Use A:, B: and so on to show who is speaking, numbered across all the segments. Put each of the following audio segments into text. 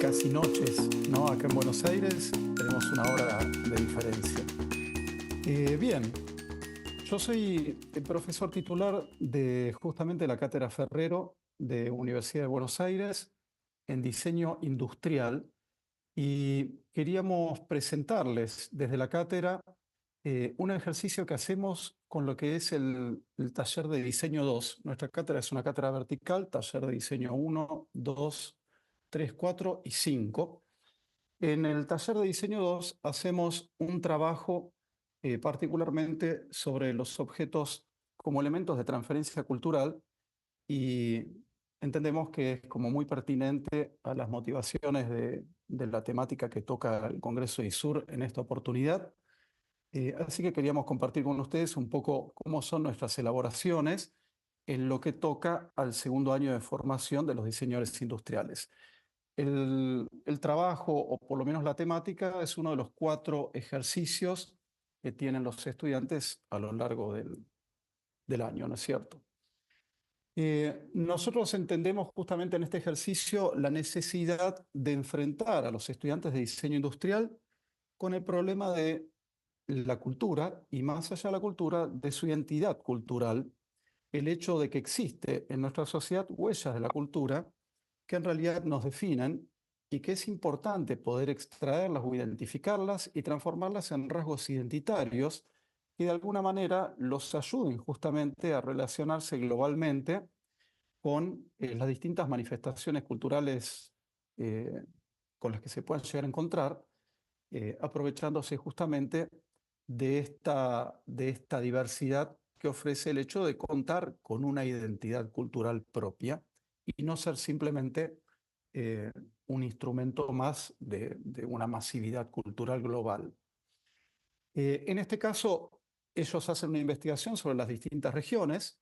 A: casi noches, ¿no? Acá en Buenos Aires tenemos una hora de diferencia. Bien, yo soy el profesor titular de justamente la Cátedra Ferrero de Universidad de Buenos Aires en diseño industrial y queríamos presentarles desde la cátedra un ejercicio que hacemos con lo que es el taller de diseño 2. Nuestra cátedra es una cátedra vertical, taller de diseño 1, 2, 3, 4 y 5. En el taller de diseño 2 hacemos un trabajo particularmente sobre los objetos como elementos de transferencia cultural y entendemos que es como muy pertinente a las motivaciones de la temática que toca el Congreso ISUR en esta oportunidad. Así que queríamos compartir con ustedes un poco cómo son nuestras elaboraciones en lo que toca al segundo año de formación de los diseñadores industriales. El trabajo, o por lo menos la temática, es uno de los 4 ejercicios que tienen los estudiantes a lo largo del año, ¿no es cierto? Nosotros entendemos justamente en este ejercicio la necesidad de enfrentar a los estudiantes de diseño industrial con el problema de la cultura y, más allá de la cultura, de su identidad cultural, el hecho de que existe en nuestra sociedad huellas de la cultura que en realidad nos definen y que es importante poder extraerlas o identificarlas y transformarlas en rasgos identitarios que de alguna manera los ayuden justamente a relacionarse globalmente con las distintas manifestaciones culturales con las que se puedan llegar a encontrar, aprovechándose justamente de esta diversidad que ofrece el hecho de contar con una identidad cultural propia y no ser simplemente un instrumento más de una masividad cultural global. En este caso, ellos hacen una investigación sobre las distintas regiones,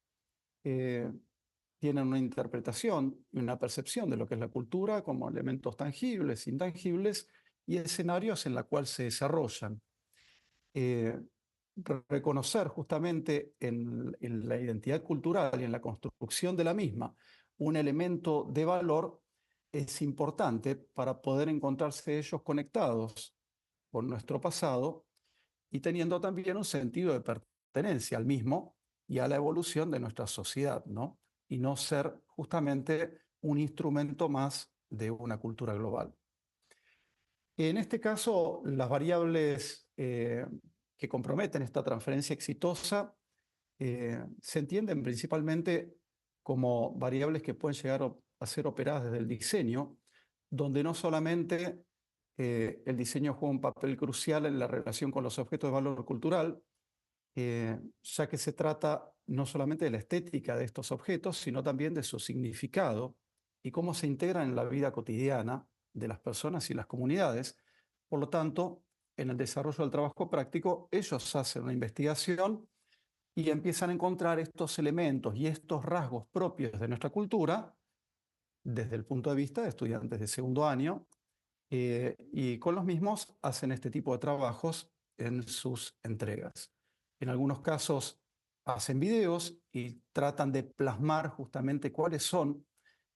A: tienen una interpretación y una percepción de lo que es la cultura como elementos tangibles, intangibles y escenarios en los cuales se desarrollan. Reconocer justamente en la identidad cultural y en la construcción de la misma un elemento de valor es importante para poder encontrarse ellos conectados con nuestro pasado y teniendo también un sentido de pertenencia al mismo y a la evolución de nuestra sociedad, ¿no? Y no ser justamente un instrumento más de una cultura global. En este caso, las variables que comprometen esta transferencia exitosa se entienden principalmente como variables que pueden llegar a ser operadas desde el diseño, donde no solamente el diseño juega un papel crucial en la relación con los objetos de valor cultural, ya que se trata no solamente de la estética de estos objetos, sino también de su significado y cómo se integran en la vida cotidiana de las personas y las comunidades. Por lo tanto, en el desarrollo del trabajo práctico, ellos hacen una investigación y empiezan a encontrar estos elementos y estos rasgos propios de nuestra cultura desde el punto de vista de estudiantes de segundo año, y con los mismos hacen este tipo de trabajos en sus entregas. En algunos casos hacen videos y tratan de plasmar justamente cuáles son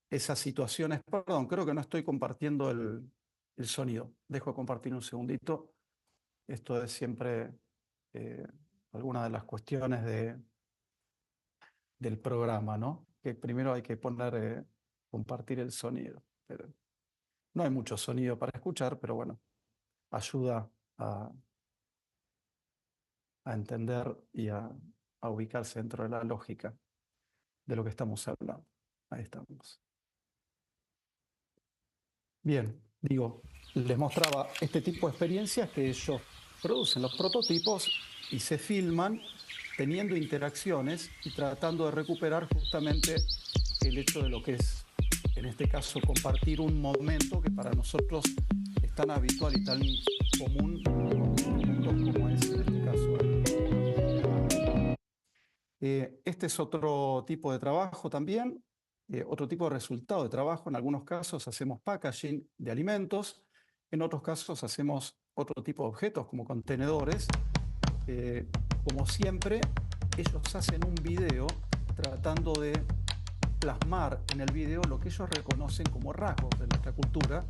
A: esas situaciones. Perdón, creo que no estoy compartiendo el sonido. Dejo de compartir un segundito. Esto es siempre eh, alguna de las cuestiones del programa, ¿no? Que primero hay que poner, compartir el sonido. Pero no hay mucho sonido para escuchar, pero bueno, ayuda a entender y a ubicarse dentro de la lógica de lo que estamos hablando. Ahí estamos. Bien, digo, les mostraba este tipo de experiencias que ellos producen los prototipos y se filman teniendo interacciones y tratando de recuperar justamente el hecho de lo que es, en este caso, compartir un momento que para nosotros es tan habitual y tan común como es en este caso. Este es otro tipo de trabajo también, otro tipo de resultado de trabajo. En algunos casos hacemos packaging de alimentos, en otros casos hacemos otro tipo de objetos como contenedores. Como siempre, ellos hacen un video tratando de plasmar en el video lo que ellos reconocen como rasgos de nuestra cultura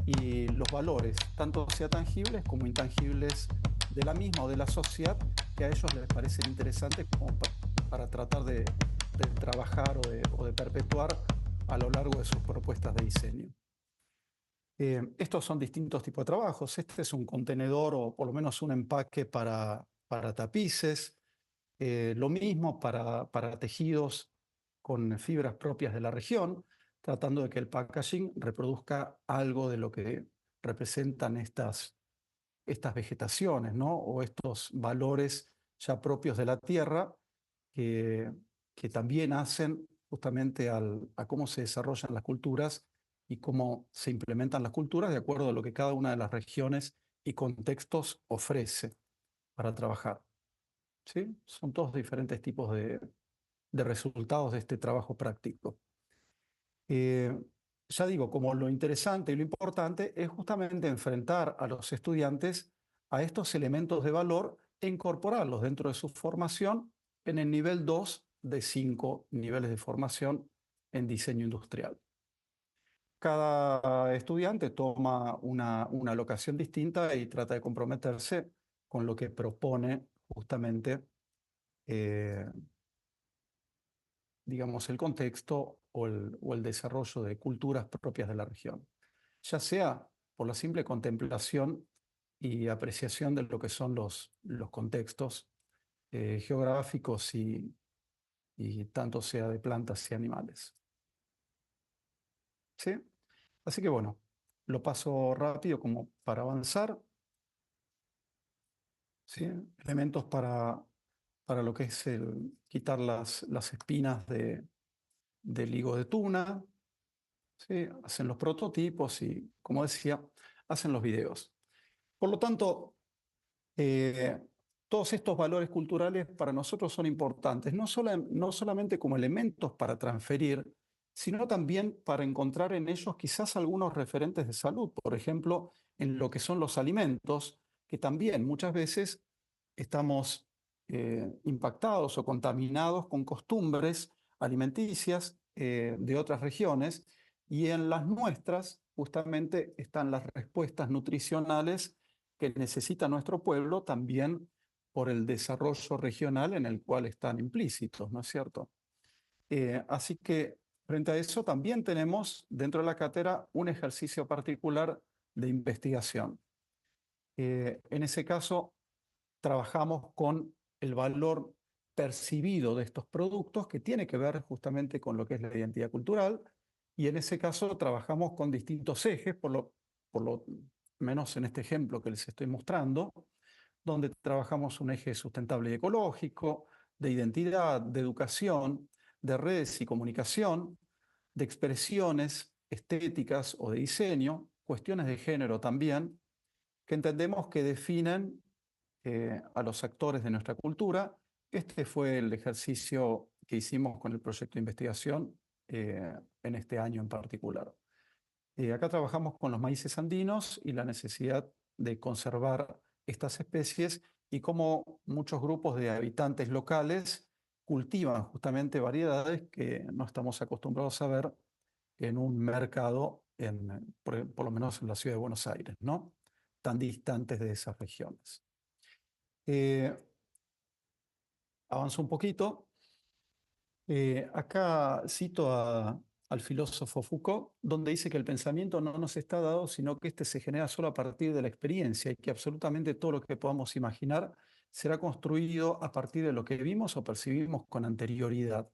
A: y los valores, tanto sea tangibles como intangibles de la misma o de la sociedad, que a ellos les parecen interesantes como para tratar de trabajar o de perpetuar a lo largo de sus propuestas de diseño. Estos son distintos tipos de trabajos. Este es un contenedor o por lo menos un empaque para tapices. Lo mismo para tejidos con fibras propias de la región, tratando de que el packaging reproduzca algo de lo que representan estas vegetaciones, ¿no? O estos valores ya propios de la tierra que, que también hacen justamente a cómo se desarrollan las culturas y cómo se implementan las culturas de acuerdo a lo que cada una de las regiones y contextos ofrece para trabajar. ¿Sí? Son todos diferentes tipos de resultados de este trabajo práctico. Ya digo, como lo interesante y lo importante es justamente enfrentar a los estudiantes a estos elementos de valor e incorporarlos dentro de su formación en el nivel 2 de 5 niveles de formación en diseño industrial. Cada estudiante toma una locación distinta y trata de comprometerse con lo que propone justamente digamos, el contexto o el desarrollo de culturas propias de la región, ya sea por la simple contemplación y apreciación de lo que son los contextos geográficos y tanto sea de plantas y animales. ¿Sí? Así que bueno, lo paso rápido como para avanzar. ¿Sí? Elementos para lo que es quitar las espinas del higo de tuna. ¿Sí? Hacen los prototipos y, como decía, hacen los videos. Por lo tanto, eh, todos estos valores culturales para nosotros son importantes, no solamente como elementos para transferir, sino también para encontrar en ellos quizás algunos referentes de salud, por ejemplo, en lo que son los alimentos, que también muchas veces estamos impactados o contaminados con costumbres alimenticias de otras regiones, y en las nuestras justamente están las respuestas nutricionales que necesita nuestro pueblo también por el desarrollo regional en el cual están implícitos, ¿no es cierto? Así que frente a eso también tenemos dentro de la cátedra un ejercicio particular de investigación. En ese caso, trabajamos con el valor percibido de estos productos que tiene que ver justamente con lo que es la identidad cultural, y en ese caso trabajamos con distintos ejes, por lo menos en este ejemplo que les estoy mostrando, donde trabajamos un eje sustentable y ecológico, de identidad, de educación, de redes y comunicación, de expresiones estéticas o de diseño, cuestiones de género también, que entendemos que definen a los actores de nuestra cultura. Este fue el ejercicio que hicimos con el proyecto de investigación en este año en particular. Acá trabajamos con los maíces andinos y la necesidad de conservar estas especies y cómo muchos grupos de habitantes locales cultivan justamente variedades que no estamos acostumbrados a ver en un mercado, por lo menos en la ciudad de Buenos Aires, ¿no? Tan distantes de esas regiones. Avanzo un poquito. Acá cito al filósofo Foucault, donde dice que el pensamiento no nos está dado, sino que este se genera solo a partir de la experiencia y que absolutamente todo lo que podamos imaginar será construido a partir de lo que vimos o percibimos con anterioridad.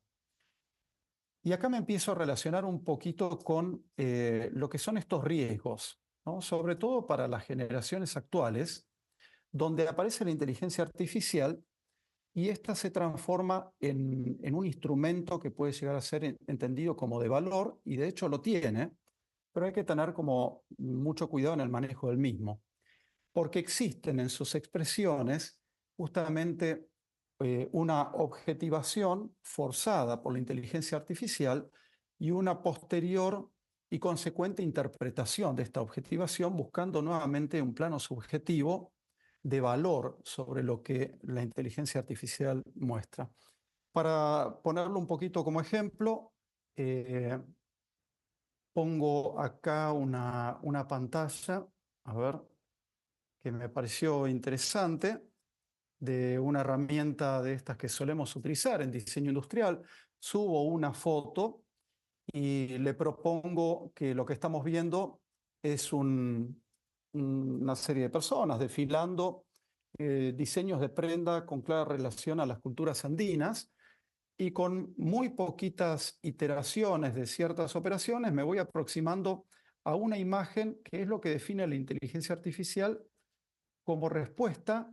A: Y acá me empiezo a relacionar un poquito con lo que son estos riesgos, ¿no? Sobre todo para las generaciones actuales, donde aparece la inteligencia artificial y esta se transforma en un instrumento que puede llegar a ser entendido como de valor, y de hecho lo tiene, pero hay que tener como mucho cuidado en el manejo del mismo, porque existen en sus expresiones justamente una objetivación forzada por la inteligencia artificial y una posterior y consecuente interpretación de esta objetivación, buscando nuevamente un plano subjetivo de valor sobre lo que la inteligencia artificial muestra. Para ponerlo un poquito como ejemplo, Eh, Pongo acá una pantalla, a ver, que me pareció interesante, de una herramienta de estas que solemos utilizar en diseño industrial. Subo una foto y le propongo que lo que estamos viendo es una serie de personas desfilando diseños de prenda con clara relación a las culturas andinas, y con muy poquitas iteraciones de ciertas operaciones me voy aproximando a una imagen que es lo que define la inteligencia artificial como respuesta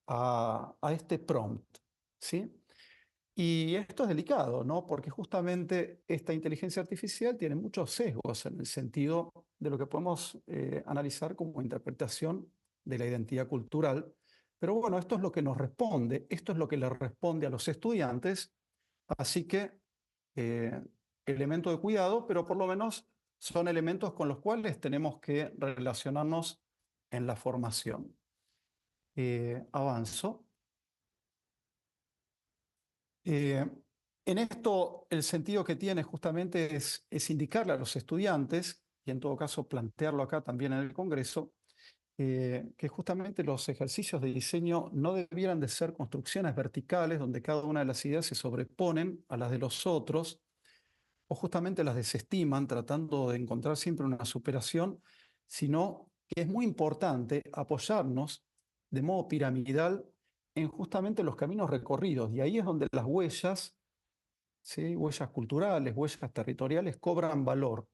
A: a este prompt, ¿sí? Y esto es delicado, ¿no? Porque justamente esta inteligencia artificial tiene muchos sesgos en el sentido de lo que podemos analizar como interpretación de la identidad cultural. Pero bueno, esto es lo que nos responde, esto es lo que le responde a los estudiantes, así que eh, elemento de cuidado, pero por lo menos son elementos con los cuales tenemos que relacionarnos en la formación. Avanzo. Eh, en esto, el sentido que tiene justamente es indicarle a los estudiantes, y en todo caso plantearlo acá también en el Congreso, que justamente los ejercicios de diseño no debieran de ser construcciones verticales donde cada una de las ideas se sobreponen a las de los otros, o justamente las desestiman tratando de encontrar siempre una superación, sino que es muy importante apoyarnos de modo piramidal en justamente los caminos recorridos. Y ahí es donde las huellas, ¿sí? Huellas culturales, huellas territoriales, cobran valor,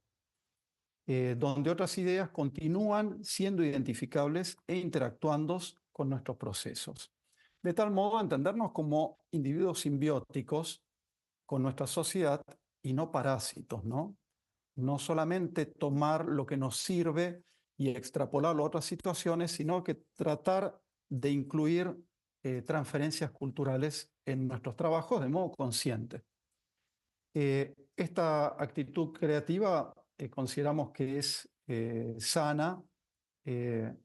A: donde otras ideas continúan siendo identificables e interactuando con nuestros procesos. De tal modo, entendernos como individuos simbióticos con nuestra sociedad y no parásitos, ¿no? No solamente tomar lo que nos sirve y extrapolarlo a otras situaciones, sino que tratar de incluir transferencias culturales en nuestros trabajos de modo consciente. Esta actitud creativa consideramos que es sana,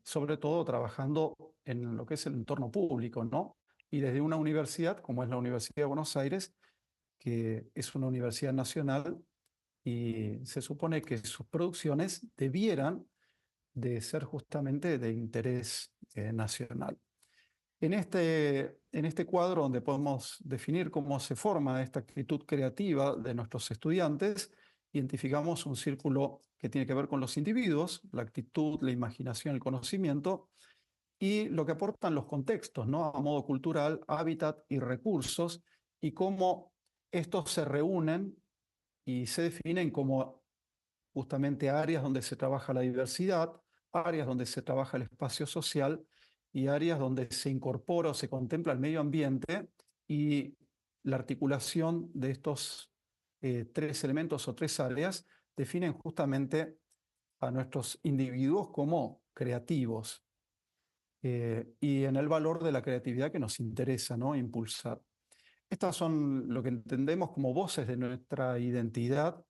A: sobre todo trabajando en lo que es el entorno público, ¿no? Y desde una universidad, como es la Universidad de Buenos Aires, que es una universidad nacional, y se supone que sus producciones debieran de ser justamente de interés nacional. En este cuadro donde podemos definir cómo se forma esta actitud creativa de nuestros estudiantes, identificamos un círculo que tiene que ver con los individuos, la actitud, la imaginación, el conocimiento, y lo que aportan los contextos, ¿no? A modo cultural, hábitat y recursos, y cómo estos se reúnen y se definen como justamente áreas donde se trabaja la diversidad, áreas donde se trabaja el espacio social y áreas donde se incorpora o se contempla el medio ambiente, y la articulación de estos tres elementos o tres áreas definen justamente a nuestros individuos como creativos, y en el valor de la creatividad que nos interesa, ¿no? Impulsar. Estas son lo que entendemos como voces de nuestra identidad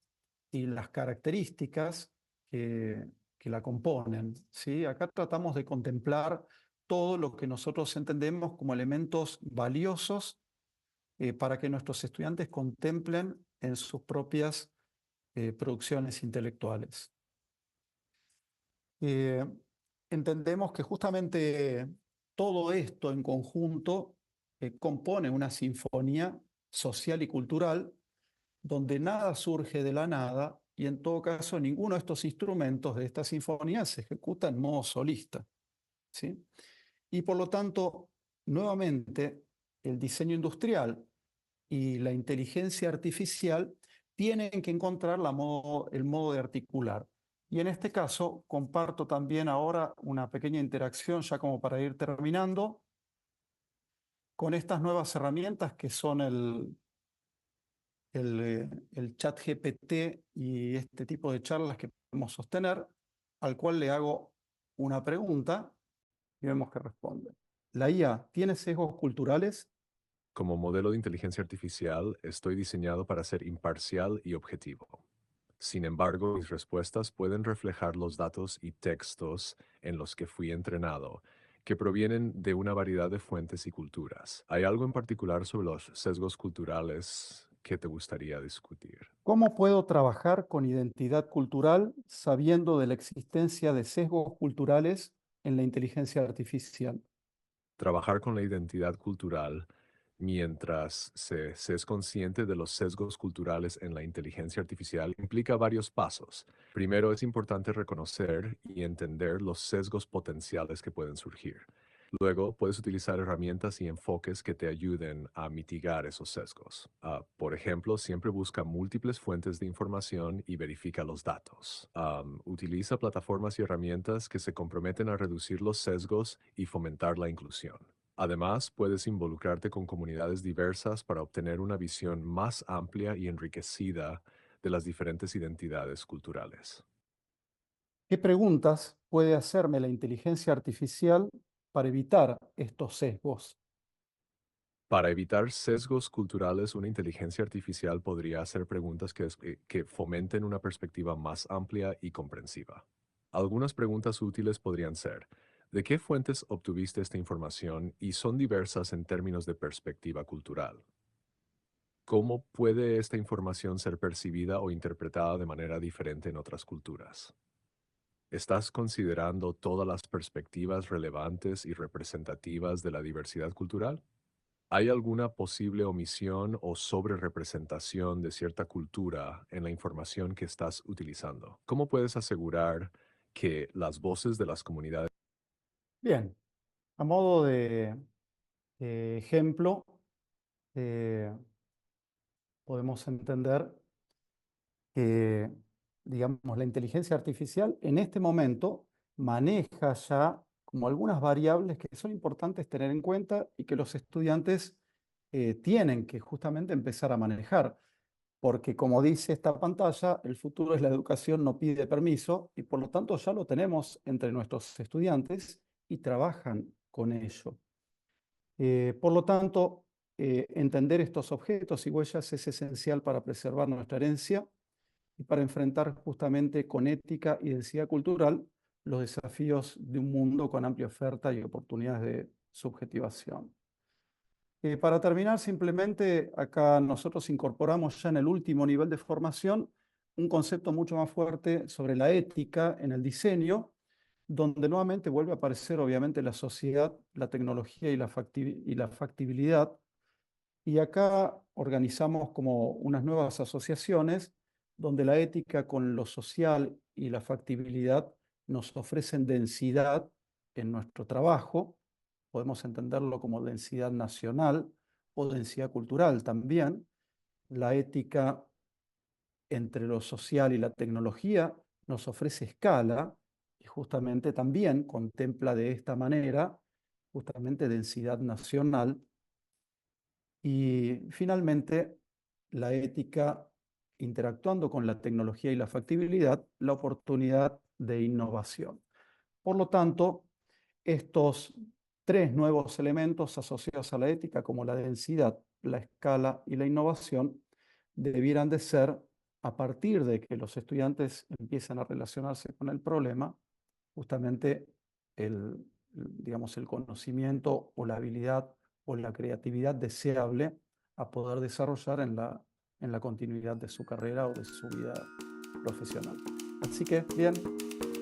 A: y las características que la componen, ¿sí? Acá tratamos de contemplar todo lo que nosotros entendemos como elementos valiosos para que nuestros estudiantes contemplen en sus propias producciones intelectuales. Eh, Entendemos que justamente todo esto en conjunto compone una sinfonía social y cultural donde nada surge de la nada, y en todo caso ninguno de estos instrumentos de esta sinfonía se ejecuta en modo solista, ¿sí? Y por lo tanto, nuevamente, el diseño industrial y la inteligencia artificial tienen que encontrar el modo de articular. Y en este caso, comparto también ahora una pequeña interacción, ya como para ir terminando, con estas nuevas herramientas que son el chat GPT y este tipo de charlas que podemos sostener, al cual le hago una pregunta y vemos qué responde. ¿La IA tiene sesgos culturales?
B: Como modelo de inteligencia artificial, estoy diseñado para ser imparcial y objetivo. Sin embargo, mis respuestas pueden reflejar los datos y textos en los que fui entrenado, que provienen de una variedad de fuentes y culturas. ¿Hay algo en particular sobre los sesgos culturales que te gustaría discutir?
A: ¿Cómo puedo trabajar con identidad cultural sabiendo de la existencia de sesgos culturales en la inteligencia artificial?
B: Trabajar con la identidad cultural mientras se es consciente de los sesgos culturales en la inteligencia artificial implica varios pasos. Primero, es importante reconocer y entender los sesgos potenciales que pueden surgir. Luego, puedes utilizar herramientas y enfoques que te ayuden a mitigar esos sesgos. Por ejemplo, siempre busca múltiples fuentes de información y verifica los datos. Utiliza plataformas y herramientas que se comprometen a reducir los sesgos y fomentar la inclusión. Además, puedes involucrarte con comunidades diversas para obtener una visión más amplia y enriquecida de las diferentes identidades culturales.
A: ¿Qué preguntas puede hacerme la inteligencia artificial para evitar estos sesgos?
B: Para evitar sesgos culturales, una inteligencia artificial podría hacer preguntas que fomenten una perspectiva más amplia y comprensiva. Algunas preguntas útiles podrían ser: ¿de qué fuentes obtuviste esta información y son diversas en términos de perspectiva cultural? ¿Cómo puede esta información ser percibida o interpretada de manera diferente en otras culturas? ¿Estás considerando todas las perspectivas relevantes y representativas de la diversidad cultural? ¿Hay alguna posible omisión o sobrerepresentación de cierta cultura en la información que estás utilizando? ¿Cómo puedes asegurar que las voces de las comunidades...
A: Bien, a modo de ejemplo, eh, podemos entender que, digamos, la inteligencia artificial en este momento maneja ya como algunas variables que son importantes tener en cuenta y que los estudiantes tienen que justamente empezar a manejar, porque como dice esta pantalla, el futuro es la educación, no pide permiso, y por lo tanto ya lo tenemos entre nuestros estudiantes y trabajan con ello. Por lo tanto, entender estos objetos y huellas es esencial para preservar nuestra herencia y para enfrentar justamente con ética y densidad cultural los desafíos de un mundo con amplia oferta y oportunidades de subjetivación. Para terminar, simplemente acá nosotros incorporamos ya en el último nivel de formación un concepto mucho más fuerte sobre la ética en el diseño, donde nuevamente vuelve a aparecer obviamente la sociedad, la tecnología y la factibilidad. Y acá organizamos como unas nuevas asociaciones donde la ética con lo social y la factibilidad nos ofrecen densidad en nuestro trabajo. Podemos entenderlo como densidad nacional o densidad cultural también. La ética entre lo social y la tecnología nos ofrece escala y justamente también contempla de esta manera justamente densidad nacional. Y finalmente, la ética interactuando con la tecnología y la factibilidad, la oportunidad de innovación. Por lo tanto, estos tres nuevos elementos asociados a la ética, como la densidad, la escala y la innovación, debieran de ser, a partir de que los estudiantes empiezan a relacionarse con el problema, justamente digamos, el conocimiento o la habilidad o la creatividad deseable a poder desarrollar en la continuidad de su carrera o de su vida profesional. Así que, bien,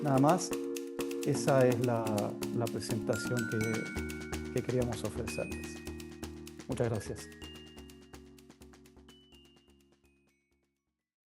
A: nada más. Esa es la presentación que queríamos ofrecerles. Muchas gracias.